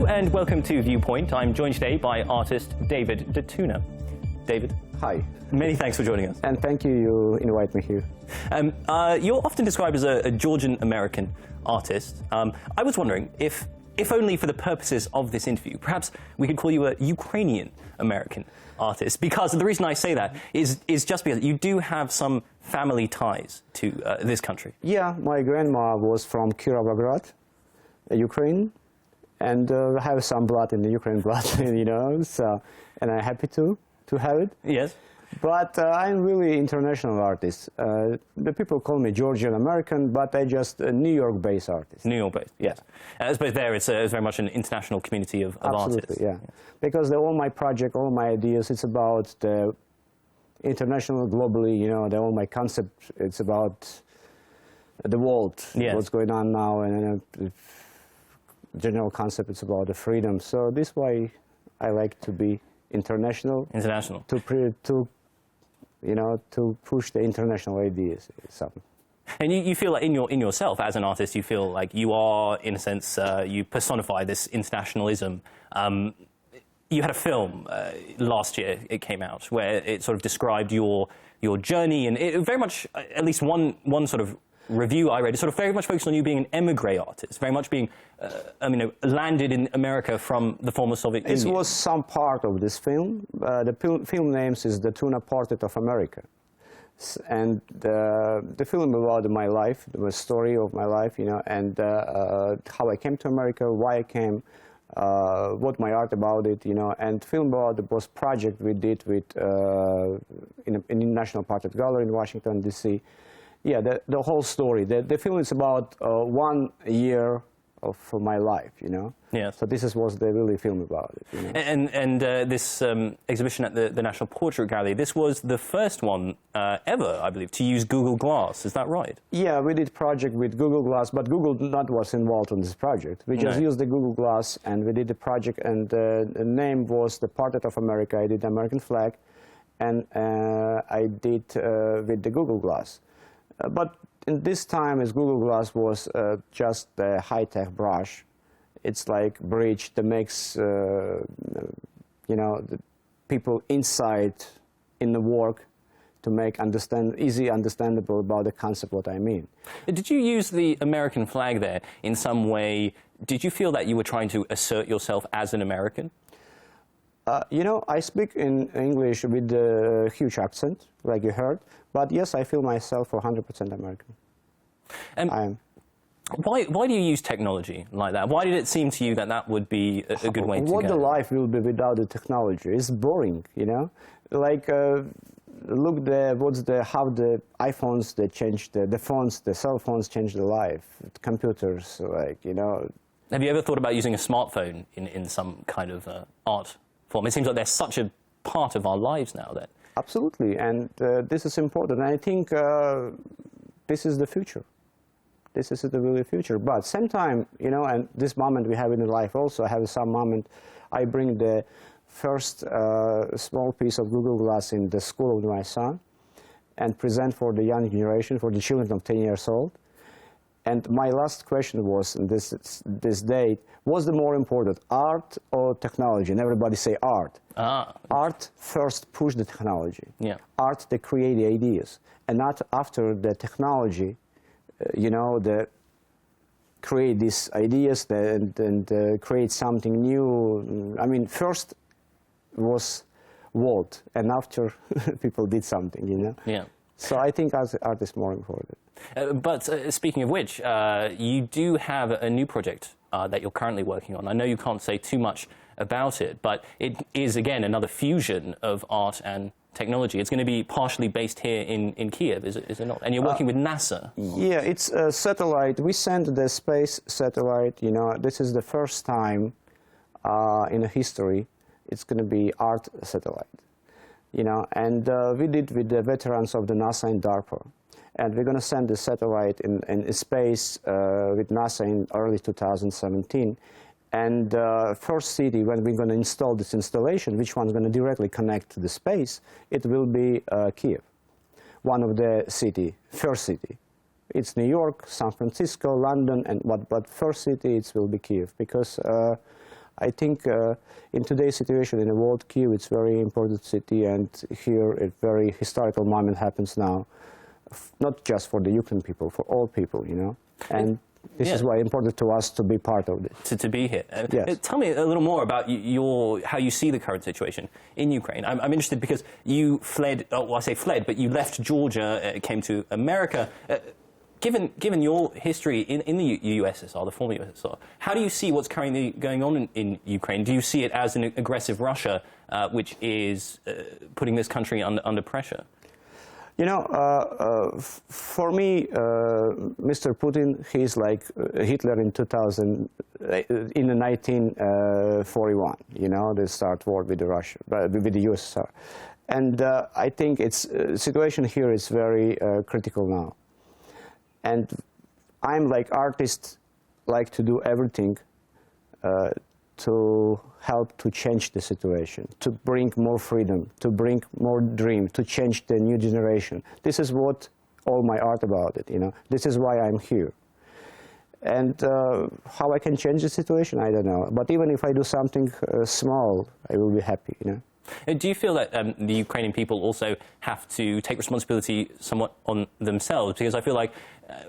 Hello and welcome to Viewpoint. I'm joined today by artist David Datuna. David. Hi. Many thanks for joining us. And thank you invite me here. You're often described as a Georgian American artist. I was wondering if only for the purposes of this interview, perhaps we could call you a Ukrainian American artist, because the reason I say that is just because you do have some family ties to this country. Yeah, my grandma was from Kyiv, Ukraine, and I have some blood in the Ukraine blood, you know, so, and I'm happy to have it. Yes. But I'm really international artist. The people call me Georgian American, but I'm just a New York-based artist. New York-based, yes. I suppose there it's very much an international community of Absolutely, artists. Yeah. Because all my project, all my ideas, it's about the international, globally, you know, all my concept, it's about the world, yes. What's going on now, and general concept, it's about the freedom. So this is why I like to be international. International. To push the international ideas. And you feel like in yourself as an artist, you feel like you are, in a sense, you personify this internationalism. You had a film last year, it came out, where it sort of described your journey, and it very much, at least one sort of review I read, it sort of very much focused on you being an emigre artist, very much being, landed in America from the former Soviet Union. It was some part of this film. The film name is Datuna, Portrait of America. And the film about my life, the story of my life, you know, and how I came to America, why I came, what my art about it, you know, and film about the post project we did with in National Portrait Gallery in Washington, D.C. Yeah, the whole story. The film is about 1 year of my life, you know. Yes. So this was the really film about it. You know? And this exhibition at the National Portrait Gallery, this was the first one ever, I believe, to use Google Glass. Is that right? Yeah, we did project with Google Glass, but Google not was involved in this project. We just used the Google Glass, and we did the project, and the name was the Portrait of America. I did the American flag, and I did with the Google Glass. But in this time, as Google Glass was just a high-tech brush, it's like bridge that makes the people inside in the work to make easy understandable about the concept what I mean. Did you use the American flag there in some way? Did you feel that you were trying to assert yourself as an American? You know, I speak in English with a huge accent, like you heard, but yes, I feel myself 100% American. I am. Why do you use technology like that? Why did it seem to you that that would be a good way to go? What the life will be without the technology? It's boring, you know? Like, look how the iPhones, they changed the phones, the cell phones changed the life, computers, like, you know. Have you ever thought about using a smartphone in some kind of art form? It seems like they're such a part of our lives now that... Absolutely, and this is important. And I think this is the future. This is the really future. But same time, you know, and this moment we have in life also, I have some moment, I bring the first small piece of Google Glass in the school of my son and present for the young generation, for the children of 10 years old. And my last question was, in this date, what's the more important, art or technology? And everybody say art. Art first push the technology. Yeah. Art, they create the ideas. And not after the technology, you know, create these ideas and create something new. I mean, first was world, and after people did something, you know? Yeah. So I think art is more important. But speaking of which, you do have a new project that you're currently working on. I know you can't say too much about it, but it is, again, another fusion of art and technology. It's going to be partially based here in Kyiv, is it not? And you're working with NASA. Yeah, it's a satellite. We sent the space satellite, you know. This is the first time in history it's going to be art satellite. You know, and we did with the veterans of the NASA and DARPA. And we're going to send the satellite in space with NASA in early 2017. And first city, when we're going to install this installation, which one's going to directly connect to the space, it will be Kyiv, one of the first city. It's New York, San Francisco, London, but first city it will be Kyiv, because I think in today's situation in the world, Kyiv, it's a very important city, and here a very historical moment happens now, not just for the Ukrainian people, for all people, you know. And this is why it's important to us to be part of this. To be here. Yes. Tell me a little more about how you see the current situation in Ukraine. I'm interested because you fled, well, I say fled, but you left Georgia, came to America. Given your history in the USSR, the former USSR, how do you see what's currently going on in Ukraine? Do you see it as an aggressive Russia, which is putting this country under pressure? You know, for me, Mr. Putin, he's like Hitler in 1941. You know, they start war with Russia, with the USSR, and I think it's situation here is very critical now. And I'm like artist, like to do everything to help to change the situation, to bring more freedom, to bring more dream, to change the new generation. This is what all my art about it, you know. This is why I'm here. And how I can change the situation, I don't know. But even if I do something small, I will be happy, you know. Do you feel that the Ukrainian people also have to take responsibility somewhat on themselves? Because I feel like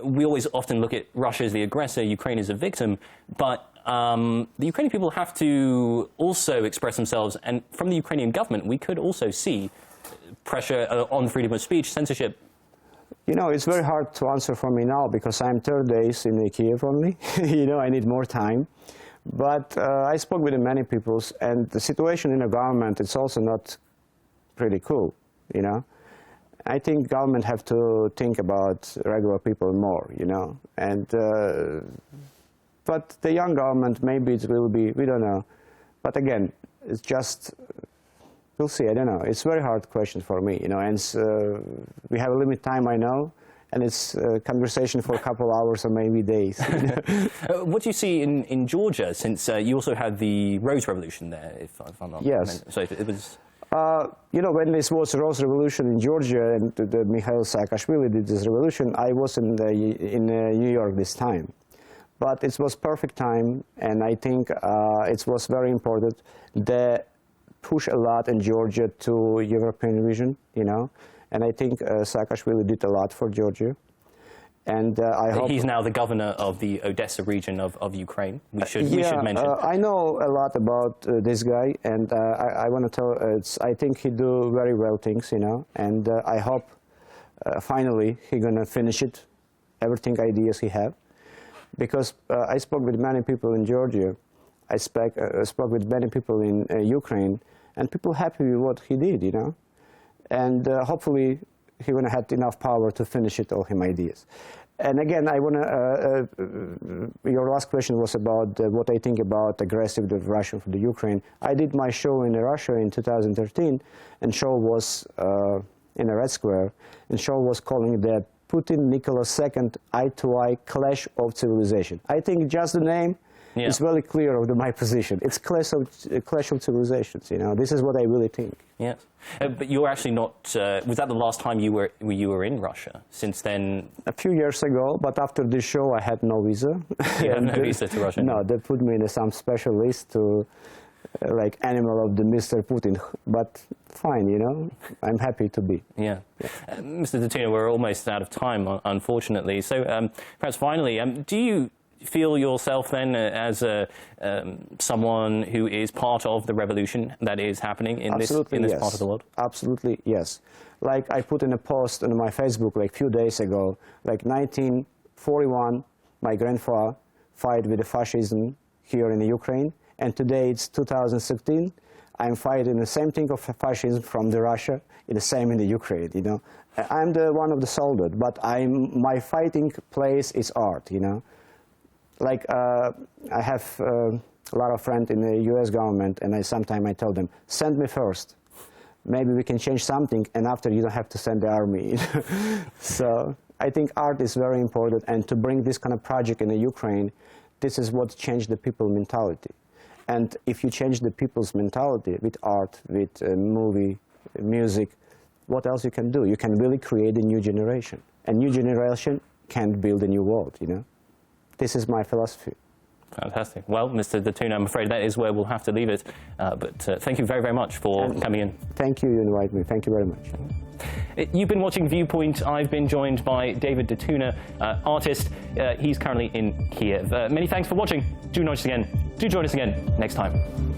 we always often look at Russia as the aggressor, Ukraine as a victim, but the Ukrainian people have to also express themselves, and from the Ukrainian government we could also see pressure on freedom of speech, censorship. You know, it's very hard to answer for me now because I'm 3 days in Kyiv only. You know, I need more time. But I spoke with many people, and the situation in the government is also not pretty cool, you know. I think government have to think about regular people more, you know. And but the young government, maybe it will be, we don't know. But again, it's just, we'll see, I don't know. It's a very hard question for me, you know, and we have a limited time, I know. And it's a conversation for a couple hours or maybe days. What do you see in Georgia, since you also had the Rose Revolution there, if I'm not... Yes. So it was... You know, when this was Rose Revolution in Georgia and the Mikheil Saakashvili did this revolution, I was in New York this time. But it was perfect time, and I think it was very important. They push a lot in Georgia to European vision, you know. And I think Saakashvili did a lot for Georgia. And I hope... He's now the governor of the Odesa region of Ukraine. We should mention. I know a lot about this guy, and I want to tell, I think he do very well things, you know. And I hope finally he's going to finish it, everything ideas he have. Because I spoke with many people in Georgia. I spoke with many people in Ukraine, and people happy with what he did, you know. And hopefully he's going to have enough power to finish it, all his ideas. And again, I want to, your last question was about what I think about aggressive Russia for the Ukraine. I did my show in Russia in 2013, and show was in a Red Square, and show was calling the Putin-Nicholas II eye-to-eye clash of civilization. I think just the name is very clear of my position. It's clash of civilizations, you know. This is what I really think. Yes. But you're actually not, was that the last time you were in Russia? Since then? A few years ago, but after this show I had no visa. You had no visa to Russia? No, they put me in some special list to, like, animal of the Mr. Putin. But fine, you know, I'm happy to be. Yeah. Mr. Datuna, we're almost out of time, unfortunately. So perhaps finally, do you feel yourself then as someone who is part of the revolution that is happening in this part of the world? Absolutely, yes. Like I put in a post on my Facebook like a few days ago, like 1941, my grandfather fought with the fascism here in the Ukraine, and today it's 2016. I'm fighting the same thing of fascism from the Russia, the same in the Ukraine, you know. I'm the one of the soldier, but my fighting place is art, you know. Like I have a lot of friends in the U.S. government, and sometimes I tell them, send me first. Maybe we can change something, and after you don't have to send the army. So I think art is very important, and to bring this kind of project in the Ukraine, this is what changed the people's mentality. And if you change the people's mentality with art, with movie, music, what else you can do? You can really create a new generation. A new generation can build a new world, you know. This is my philosophy. Fantastic. Well, Mr. Datuna, I'm afraid that is where we'll have to leave it. But thank you very, very much for coming in. Thank you, you invited me. Thank you very much. You've been watching Viewpoint. I've been joined by David Datuna, artist. He's currently in Kyiv. Many thanks for watching. Do join us again next time.